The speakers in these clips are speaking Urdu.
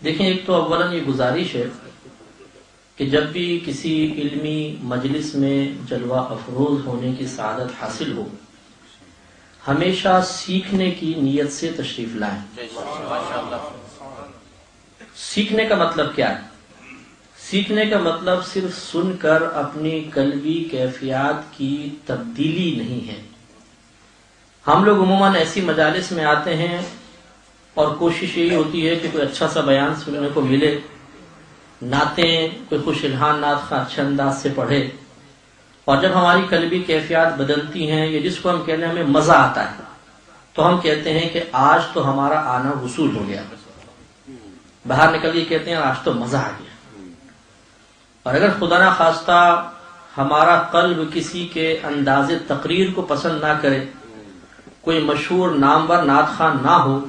دیکھیں، ایک تو اولاً یہ گزارش ہے کہ جب بھی کسی علمی مجلس میں جلوہ افروز ہونے کی سعادت حاصل ہو، ہمیشہ سیکھنے کی نیت سے تشریف لائیں۔ سیکھنے کا مطلب کیا ہے؟ سیکھنے کا مطلب صرف سن کر اپنی قلبی کیفیات کی تبدیلی نہیں ہے۔ ہم لوگ عموماً ایسی مجالس میں آتے ہیں اور کوشش یہی ہوتی ہے کہ کوئی اچھا سا بیان سننے کو ملے، نعتیں کوئی خوش الحان نعت خواں اچھے انداز سے پڑھے، اور جب ہماری قلبی کیفیات بدلتی ہیں، یا جس کو ہم کہتے ہیں ہمیں مزہ آتا ہے، تو ہم کہتے ہیں کہ آج تو ہمارا آنا وصول ہو گیا، باہر نکل کے کہتے ہیں آج تو مزہ آ گیا۔ اور اگر خدا نہ خواستہ ہمارا قلب کسی کے انداز تقریر کو پسند نہ کرے، کوئی مشہور نامور نعت خواں نہ ہو،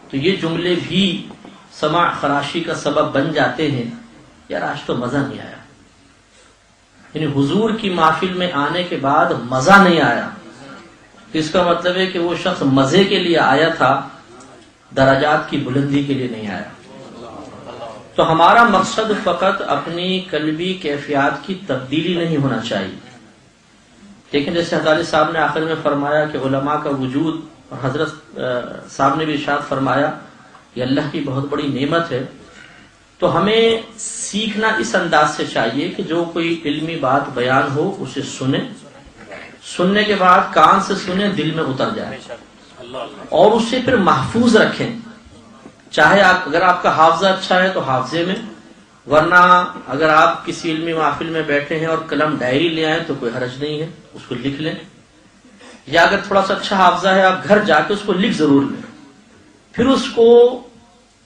تو یہ جملے بھی سماع خراشی کا سبب بن جاتے ہیں، یار آج تو مزہ نہیں آیا۔ یعنی حضور کی محفل میں آنے کے بعد مزہ نہیں آیا، تو اس کا مطلب ہے کہ وہ شخص مزے کے لیے آیا تھا، درجات کی بلندی کے لیے نہیں آیا۔ تو ہمارا مقصد فقط اپنی قلبی کیفیات کی تبدیلی نہیں ہونا چاہیے۔ لیکن جیسے حضرت صاحب نے آخر میں فرمایا کہ علماء کا وجود، اور حضرت صاحب نے بھی ارشاد فرمایا یہ اللہ کی بہت بڑی نعمت ہے، تو ہمیں سیکھنا اس انداز سے چاہیے کہ جو کوئی علمی بات بیان ہو اسے سنیں، سننے کے بعد کان سے سنیں، دل میں اتر جائے، اور اسے پھر محفوظ رکھیں۔ چاہے اگر آپ کا حافظہ اچھا ہے تو حافظے میں، ورنہ اگر آپ کسی علمی محفل میں بیٹھے ہیں اور قلم ڈائری لے آئیں تو کوئی حرج نہیں ہے، اس کو لکھ لیں، یا اگر تھوڑا سا اچھا حافظہ ہے آپ گھر جا کے اس کو لکھ ضرور لیں، پھر اس کو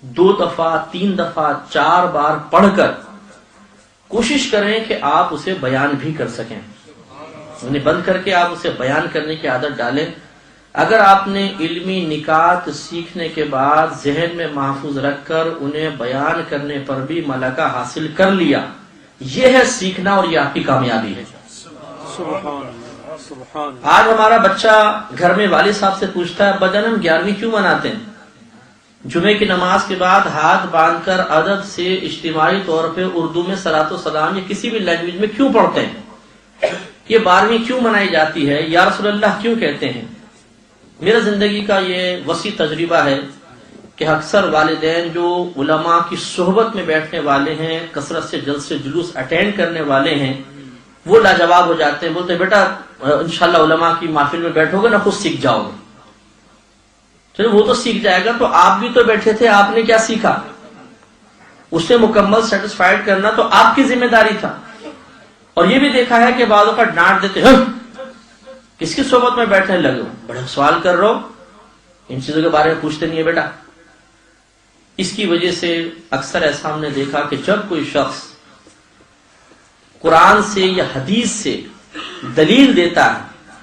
2 دفعہ 3 دفعہ 4 بار پڑھ کر کوشش کریں کہ آپ اسے بیان بھی کر سکیں، انہیں بند کر کے آپ اسے بیان کرنے کی عادت ڈالیں۔ اگر آپ نے علمی نکات سیکھنے کے بعد ذہن میں محفوظ رکھ کر انہیں بیان کرنے پر بھی ملکہ حاصل کر لیا، یہ ہے سیکھنا، اور یہ آپ کی کامیابی ہے۔ آج ہمارا بچہ گھر میں والد صاحب سے پوچھتا ہے ابا جان ہم 11ویں کیوں مناتے ہیں؟ جمعے کی نماز کے بعد ہاتھ باندھ کر ادب سے اجتماعی طور پہ اردو میں صلاۃ و سلام یا کسی بھی لینگویج میں کیوں پڑھتے ہیں؟ یہ 12ویں کیوں منائی جاتی ہے؟ یا رسول اللہ کیوں کہتے ہیں؟ میرا زندگی کا یہ وسیع تجربہ ہے کہ اکثر والدین جو علماء کی صحبت میں بیٹھنے والے ہیں، کثرت سے جلسے جلوس اٹینڈ کرنے والے ہیں، وہ لاجواب ہو جاتے ہیں، بولتے ہیں بیٹا انشاءاللہ علماء کی محفل میں بیٹھو گے نا خود سیکھ جاؤ گے۔ چلو وہ تو سیکھ جائے گا، تو آپ بھی تو بیٹھے تھے، آپ نے کیا سیکھا؟ اسے مکمل سیٹسفائیڈ کرنا تو آپ کی ذمہ داری تھا۔ اور یہ بھی دیکھا ہے کہ بعض اوقات ڈانٹ دیتے ہیں کس کی صحبت میں بیٹھنے لگے ہو، بڑے سوال کر رہو، ان چیزوں کے بارے میں پوچھتے نہیں ہے بیٹا۔ اس کی وجہ سے اکثر ایسا ہم نے دیکھا کہ جب کوئی شخص قرآن سے یا حدیث سے دلیل دیتا ہے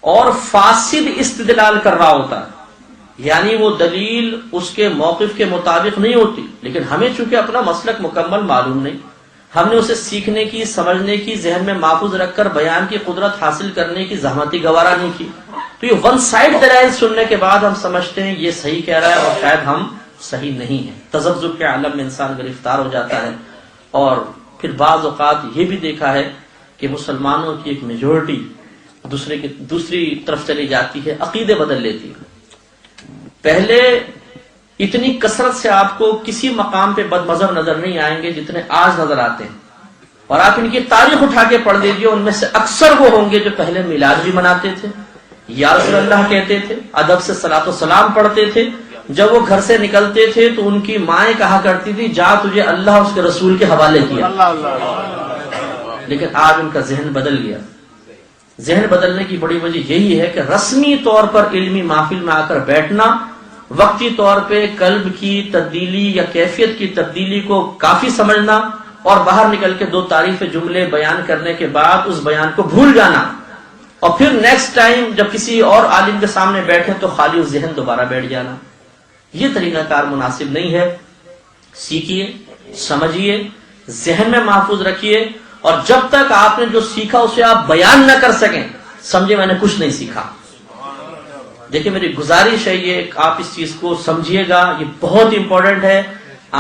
اور فاسد استدلال کر رہا ہوتا ہے، یعنی وہ دلیل اس کے موقف کے مطابق نہیں ہوتی، لیکن ہمیں چونکہ اپنا مسلک مکمل معلوم نہیں، ہم نے اسے سیکھنے کی، سمجھنے کی، ذہن میں محفوظ رکھ کر بیان کی قدرت حاصل کرنے کی زحمت گوارا نہیں کی، تو یہ ون سائڈ دلائل سننے کے بعد ہم سمجھتے ہیں یہ صحیح کہہ رہا ہے اور شاید ہم صحیح نہیں ہیں۔ تذبذب کے عالم میں انسان گرفتار ہو جاتا ہے۔ اور پھر بعض اوقات یہ بھی دیکھا ہے کہ مسلمانوں کی ایک میجورٹی دوسری طرف چلی جاتی ہے، عقیدے بدل لیتی ہے۔ پہلے اتنی کثرت سے آپ کو کسی مقام پہ بد مذہب نظر نہیں آئیں گے جتنے آج نظر آتے ہیں، اور آپ ان کی تاریخ اٹھا کے پڑھ لیجیے، ان میں سے اکثر وہ ہوں گے جو پہلے میلاد بھی مناتے تھے، یا رسول اللہ کہتے تھے، ادب سے صلاۃ و سلام پڑھتے تھے، جب وہ گھر سے نکلتے تھے تو ان کی مائیں کہا کرتی تھی جا تجھے اللہ اس کے رسول کے حوالے کیا۔ لیکن آج ان کا ذہن بدل گیا۔ ذہن بدلنے کی بڑی وجہ یہی ہے کہ رسمی طور پر علمی محفل میں آ کر بیٹھنا، وقتی طور پہ قلب کی تبدیلی یا کیفیت کی تبدیلی کو کافی سمجھنا، اور باہر نکل کے 2 تعریف جملے بیان کرنے کے بعد اس بیان کو بھول جانا، اور پھر نیکسٹ ٹائم جب کسی اور عالم کے سامنے بیٹھے تو خالی ذہن دوبارہ بیٹھ جانا۔ یہ طریقہ کار مناسب نہیں ہے۔ سیکھیے، سمجھیے، ذہن میں محفوظ رکھیے، اور جب تک آپ نے جو سیکھا اسے آپ بیان نہ کر سکیں سمجھے میں نے کچھ نہیں سیکھا۔ دیکھیں میری گزارش ہے یہ، آپ اس چیز کو سمجھیے گا، یہ بہت امپورٹنٹ ہے۔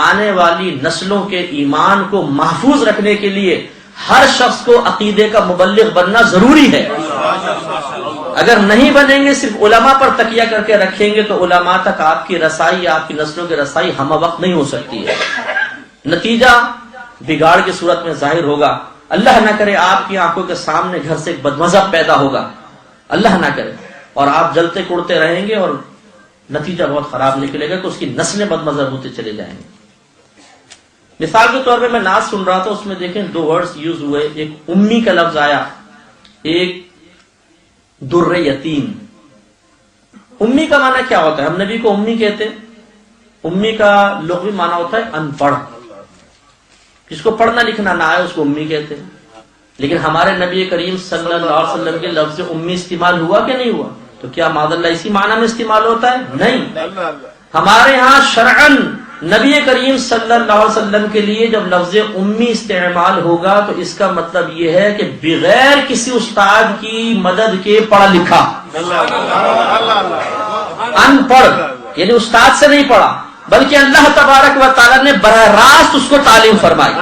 آنے والی نسلوں کے ایمان کو محفوظ رکھنے کے لیے ہر شخص کو عقیدے کا مبلغ بننا ضروری ہے. اگر نہیں بنیں گے، صرف علماء پر تکیہ کر کے رکھیں گے تو علماء تک آپ کی رسائی، آپ کی نسلوں کی رسائی ہم وقت نہیں ہو سکتی ہے. نتیجہ بگاڑ کی صورت میں ظاہر ہوگا. اللہ نہ کرے آپ کی آنکھوں کے سامنے گھر سے ایک بدمذہب پیدا ہوگا، اللہ نہ کرے، اور آپ جلتے کڑتے رہیں گے اور نتیجہ بہت خراب نکلے گا کہ اس کی نسلیں بدمذہب ہوتے چلے جائیں گے. مثال کے طور پہ میں نعت سن رہا تھا، اس میں دیکھیں 2 ورڈز یوز ہوئے. ایک امی کا لفظ آیا، ایک در یتیم. امی کا معنی کیا ہوتا ہے؟ ہم نبی کو امی کہتے ہیں. امی کا لغوی معنی ہوتا ہے ان پڑھ، جس کو پڑھنا لکھنا نہ آئے اس کو امی کہتے ہیں. لیکن ہمارے نبی کریم صلی اللہ علیہ وسلم کے لفظ امی استعمال ہوا کہ نہیں ہوا؟ تو کیا معاذ اللہ اسی معنی میں استعمال ہوتا ہے؟ نہیں. ہمارے ہاں شرعن نبی کریم صلی اللہ علیہ وسلم کے لیے جب لفظ امی استعمال ہوگا تو اس کا مطلب یہ ہے کہ بغیر کسی استاد کی مدد کے پڑھا لکھا، ان پڑھ، یعنی استاد سے نہیں پڑھا بلکہ اللہ تبارک و تعالی نے براہ راست اس کو تعلیم فرمائی.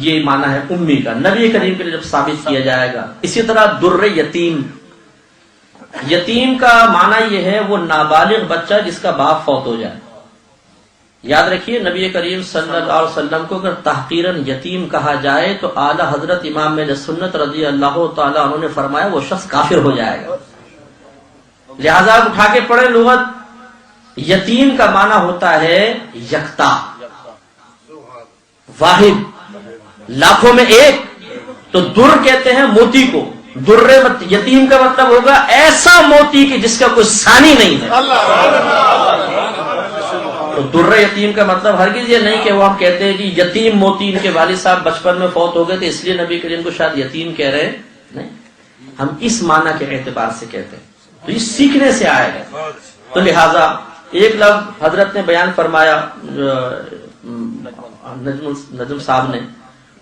یہ معنی ہے امی کا نبی کریم کے لیے جب ثابت کیا جائے گا. اسی طرح در یتیم، یتیم کا معنی یہ ہے وہ نابالغ بچہ جس کا باپ فوت ہو جائے. یاد رکھیے نبی کریم صلی اللہ علیہ وسلم کو اگر تحقیراً یتیم کہا جائے تو اعلی حضرت امام اہل سنت رضی اللہ تعالیٰ عنہ نے فرمایا وہ شخص کافر ہو جائے گا. لہذا اٹھا کے پڑھیں لغت. یتیم کا معنی ہوتا ہے یکتا، واحد، لاکھوں میں ایک. تو در کہتے ہیں موتی کو. در یتیم کا مطلب ہوگا ایسا موتی کہ جس کا کوئی ثانی نہیں ہے. تو در یتیم کا مطلب ہرگز یہ نہیں کہ وہ ہم کہتے ہیں کہ یتیم موتی، ان کے والد صاحب بچپن میں فوت ہو گئے تھے اس لیے نبی کریم کو شاید یتیم کہہ رہے ہیں. نہیں، ہم اس معنی کے اعتبار سے کہتے ہیں. تو یہ سیکھنے سے آئے گا. تو لہذا ایک لفظ حضرت نے بیان فرمایا نجم صاحب نے،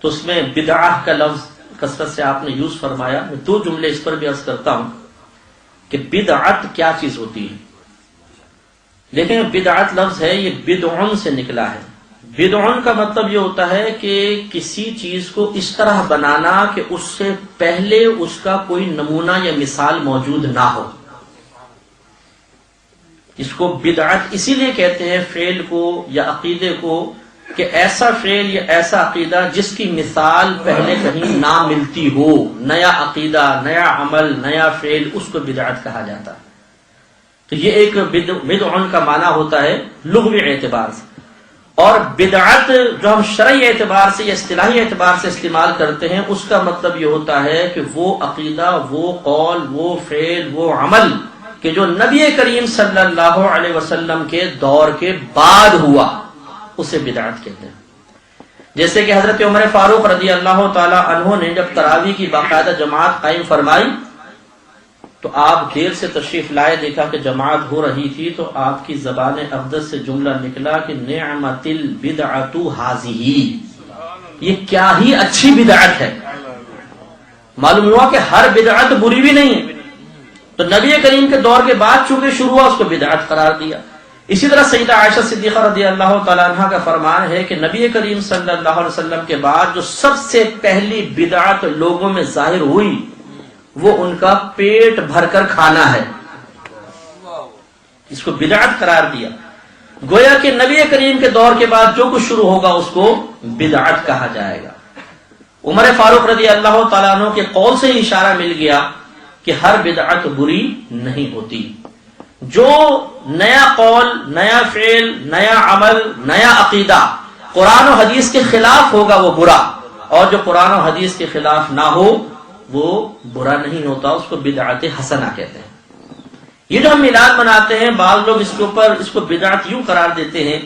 تو اس میں بدعہ کا لفظ کثرت سے آپ نے یوز فرمایا. میں 2 جملے اس پر بھی عرض کرتا ہوں کہ بدعت کیا چیز ہوتی ہے. لیکن بدعت لفظ ہے یہ بدعن سے نکلا ہے. بدعن کا مطلب یہ ہوتا ہے کہ کسی چیز کو اس طرح بنانا کہ اس سے پہلے اس کا کوئی نمونہ یا مثال موجود نہ ہو. اس کو بدعت اسی لیے کہتے ہیں فعل کو یا عقیدے کو کہ ایسا فعل یا ایسا عقیدہ جس کی مثال پہلے کہیں نہ ملتی ہو. نیا عقیدہ، نیا عمل، نیا فعل، اس کو بدعت کہا جاتا ہے. تو یہ ایک بدعن کا معنی ہوتا ہے لغوی اعتبار سے. اور بدعت جو ہم شرعی اعتبار سے یا اصطلاحی اعتبار سے استعمال کرتے ہیں اس کا مطلب یہ ہوتا ہے کہ وہ عقیدہ، وہ قول، وہ فعل، وہ عمل کہ جو نبی کریم صلی اللہ علیہ وسلم کے دور کے بعد ہوا اسے بدعت کہتے ہیں. جیسے کہ حضرت عمر فاروق رضی اللہ تعالی عنہ نے جب تراویح کی باقاعدہ جماعت قائم فرمائی تو آپ دیر سے تشریف لائے، دیکھا کہ جماعت ہو رہی تھی تو آپ کی زبان اقدس سے جملہ نکلا کہ نعمت البدعۃ ھذہ، یہ کیا ہی اچھی بدعت ہے. معلوم ہوا کہ ہر بدعت بری بھی نہیں ہے. تو نبی کریم کے دور کے بعد چونکہ شروع ہوا اس کو بدعت قرار دیا. اسی طرح سیدہ عائشہ صدیقہ رضی اللہ تعالیٰ عنہ کا فرمان ہے کہ نبی کریم صلی اللہ علیہ وسلم کے بعد جو سب سے پہلی بدعت لوگوں میں ظاہر ہوئی وہ ان کا پیٹ بھر کر کھانا ہے. اس کو بدعت قرار دیا. گویا کہ نبی کریم کے دور کے بعد جو کچھ شروع ہوگا اس کو بدعت کہا جائے گا. عمر فاروق رضی اللہ تعالیٰ عنہ کے قول سے اشارہ مل گیا کہ ہر بدعت بری نہیں ہوتی. جو نیا قول، نیا فعل، نیا عمل، نیا عقیدہ قرآن و حدیث کے خلاف ہوگا وہ برا، اور جو قرآن و حدیث کے خلاف نہ ہو وہ برا نہیں ہوتا. اس کو بدعت حسنہ کہتے ہیں. یہ جو ہم میلاد مناتے ہیں بعض لوگ اس کو بدعت یوں قرار دیتے ہیں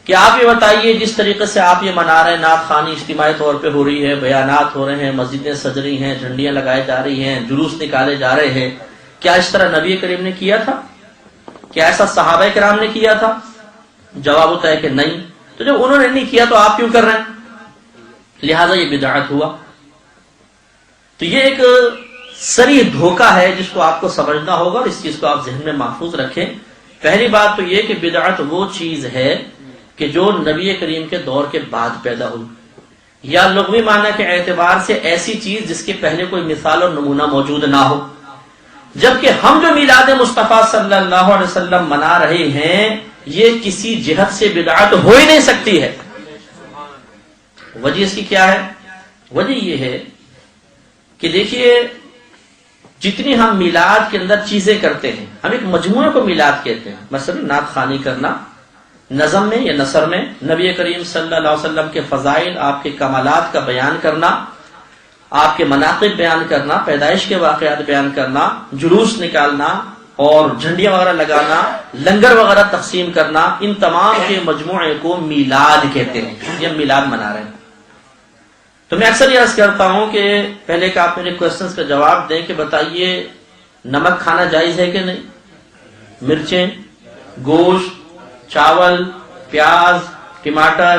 کہ آپ یہ بتائیے جس طریقے سے آپ یہ منا رہے ہیں، نعت خوانی اجتماعی طور پہ ہو رہی ہے، بیانات ہو رہے ہیں، مسجدیں سج رہی ہیں، جھنڈیاں لگائی جا رہی ہیں، جلوس نکالے جا رہے ہیں، کیا اس طرح نبی کریم نے کیا تھا؟ کیا ایسا صحابہ کرام نے کیا تھا؟ جواب ہوتا ہے کہ نہیں. تو جب انہوں نے نہیں کیا تو آپ کیوں کر رہے ہیں؟ لہذا یہ بدعت ہوا. تو یہ ایک صریح دھوکہ ہے جس کو آپ کو سمجھنا ہوگا اور اس چیز کو آپ ذہن میں محفوظ رکھیں. پہلی بات تو یہ کہ بدعت وہ چیز ہے کہ جو نبی کریم کے دور کے بعد پیدا ہوئی، یا لغوی معنی کے اعتبار سے ایسی چیز جس کے پہلے کوئی مثال اور نمونہ موجود نہ ہو، جبکہ ہم جو میلاد مصطفیٰ صلی اللہ علیہ وسلم منا رہے ہیں یہ کسی جہت سے بدعت ہو ہی نہیں سکتی ہے۔ وجہ اس کی کیا ہے؟ وجہ یہ ہے کہ دیکھیے، جتنی ہم میلاد کے اندر چیزیں کرتے ہیں، ہم ایک مجموعے کو میلاد کہتے ہیں، مثلا نعت خوانی کرنا، نظم میں یا نثر میں نبی کریم صلی اللہ علیہ وسلم کے فضائل، آپ کے کمالات کا بیان کرنا، آپ کے مناقب بیان کرنا، پیدائش کے واقعات بیان کرنا، جلوس نکالنا اور جھنڈیاں وغیرہ لگانا، لنگر وغیرہ تقسیم کرنا، ان تمام کے مجموعے کو میلاد کہتے ہیں۔ یہ ہم میلاد منا رہے ہیں۔ تو میں اکثر یہ عرض کرتا ہوں کہ پہلے کہ آپ میرے کوشچنز کا جواب دیں کہ بتائیے نمک کھانا جائز ہے کہ نہیں؟ مرچیں، گوشت، چاول، پیاز، ٹماٹر،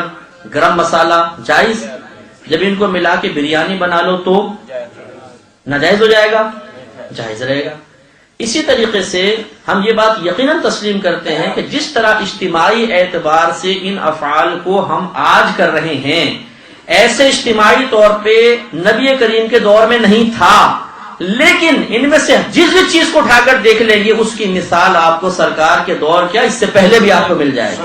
گرم مسالہ جائز؟ جب ان کو ملا کے بریانی بنا لو تو ناجائز ہو جائے گا؟ جائز رہے گا۔ اسی طریقے سے ہم یہ بات یقیناً تسلیم کرتے ہیں کہ جس طرح اجتماعی اعتبار سے ان افعال کو ہم آج کر رہے ہیں، ایسے اجتماعی طور پہ نبی کریم کے دور میں نہیں تھا، لیکن ان میں سے جس چیز کو اٹھا کر دیکھ لیں گے اس کی مثال آپ کو سرکار کے دور کیا اس سے پہلے بھی آپ کو مل جائے گا۔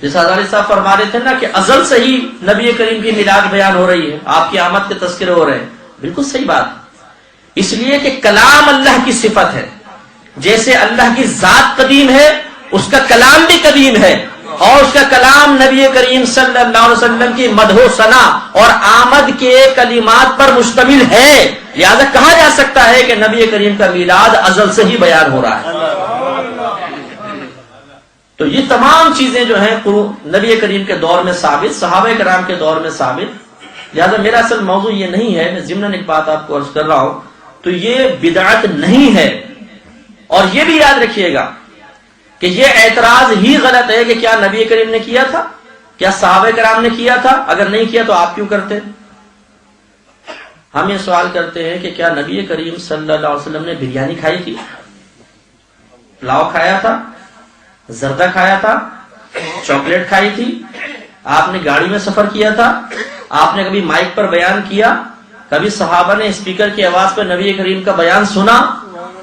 جیسا ہزاری صاحب فرما رہے تھے نا کہ ازل سے ہی نبی کریم کی میلاد بیان ہو رہی ہے، آپ کی آمد کے تذکرے ہو رہے ہیں، بالکل صحیح بات۔ اس لیے کہ کلام اللہ کی صفت ہے، جیسے اللہ کی ذات قدیم ہے اس کا کلام بھی قدیم ہے، اور اس کا کلام نبی کریم صلی اللہ علیہ وسلم کی مدح و ثنا اور آمد کے کلمات پر مشتمل ہے، لہذا کہا جا سکتا ہے کہ نبی کریم کا میلاد ازل سے ہی بیان ہو رہا ہے۔ تو یہ تمام چیزیں جو ہیں نبی کریم کے دور میں ثابت، صحابہ کرام کے دور میں ثابت، لہذا میرا اصل موضوع یہ نہیں ہے، میں ضمناً ایک بات آپ کو عرض کر رہا ہوں، تو یہ بدعت نہیں ہے۔ اور یہ بھی یاد رکھیے گا کہ یہ اعتراض ہی غلط ہے کہ کیا نبی کریم نے کیا تھا، کیا صحابہ کرام نے کیا تھا، اگر نہیں کیا تو آپ کیوں کرتے؟ ہم یہ سوال کرتے ہیں کہ کیا نبی کریم صلی اللہ علیہ وسلم نے بریانی کھائی تھی، پلاؤ کھایا تھا، زردہ کھایا تھا، چاکلیٹ کھائی تھی، آپ نے گاڑی میں سفر کیا تھا، آپ نے کبھی مائک پر بیان کیا، کبھی صحابہ نے اسپیکر کی آواز پر نبی کریم کا بیان سنا،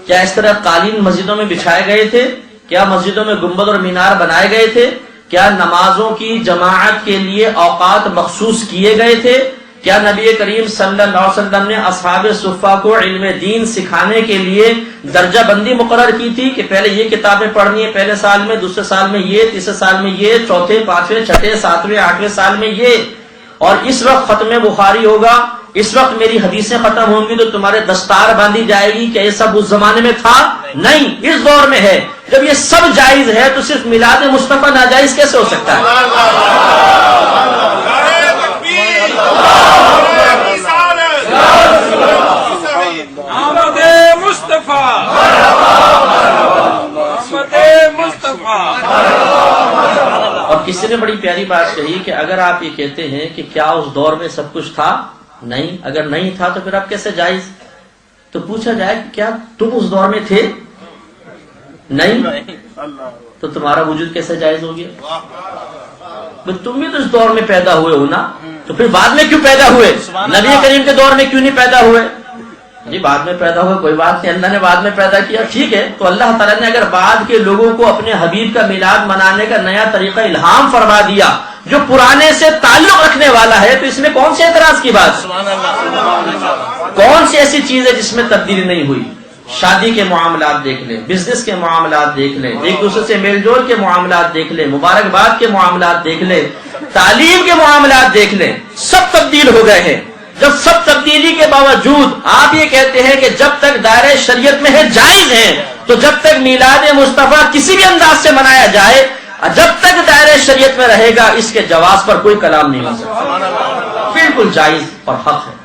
کیا اس طرح قالین مسجدوں میں بچھائے گئے تھے، کیا مسجدوں میں گنبد اور مینار بنائے گئے تھے، کیا نمازوں کی جماعت کے لیے اوقات مخصوص کیے گئے تھے، کیا نبی کریم صلی اللہ علیہ وسلم نے اصحاب صفہ کو علم دین سکھانے کے لیے درجہ بندی مقرر کی تھی کہ پہلے یہ کتابیں پڑھنی ہے پہلے سال میں، دوسرے سال میں یہ، تیسرے سال میں یہ، چوتھے، پانچویں، چھٹے، ساتویں، آٹھویں سال میں یہ، اور اس وقت ختم بخاری ہوگا، اس وقت میری حدیثیں ختم ہوں گی تو تمہارے دستار باندھی جائے گی، کیا یہ سب اس زمانے میں تھا؟ نہیں، اس دور میں ہے۔ جب یہ سب جائز ہے تو صرف میلاد مصطفیٰ ناجائز کیسے ہو سکتا ہے؟ اور کسی نے بڑی پیاری بات کہی کہ اگر آپ یہ کہتے ہیں کہ کیا اس دور میں سب کچھ تھا، نہیں، اگر نہیں تھا تو پھر اب کیسے جائز؟ تو پوچھا جائے کہ کیا تم اس دور میں تھے؟ نہیں، تو تمہارا وجود کیسے جائز ہو گیا؟ تم بھی تو اس دور میں پیدا ہوئے ہو نا، تو پھر بعد میں کیوں پیدا ہوئے؟ نبی کریم کے دور میں کیوں نہیں پیدا ہوئے؟ جی بعد میں پیدا ہوئے کوئی بات نہیں، اللہ نے بعد میں پیدا کیا، ٹھیک ہے، تو اللہ تعالیٰ نے اگر بعد کے لوگوں کو اپنے حبیب کا میلاد منانے کا نیا طریقہ الہام فرما دیا جو پرانے سے تعلق رکھنے والا ہے، تو اس میں کون سے اعتراض کی بات؟ کون سی ایسی چیز ہے جس میں تبدیلی نہیں ہوئی؟ شادی کے معاملات دیکھ لیں، بزنس کے معاملات دیکھ لیں، ایک دوسرے سے میل جول کے معاملات دیکھ لیں، مبارکباد کے معاملات دیکھ لیں، تعلیم کے معاملات دیکھ لیں، سب تبدیل ہو گئے ہیں۔ جب سب تبدیلی کے باوجود آپ یہ کہتے ہیں کہ جب تک دائرۂ شریعت میں ہے جائز ہے، تو جب تک میلاد مصطفیٰ کسی بھی انداز سے منایا جائے، جب تک دائرۂ شریعت میں رہے گا، اس کے جواز پر کوئی کلام نہیں ہو سکتا، بالکل جائز اور حق ہے۔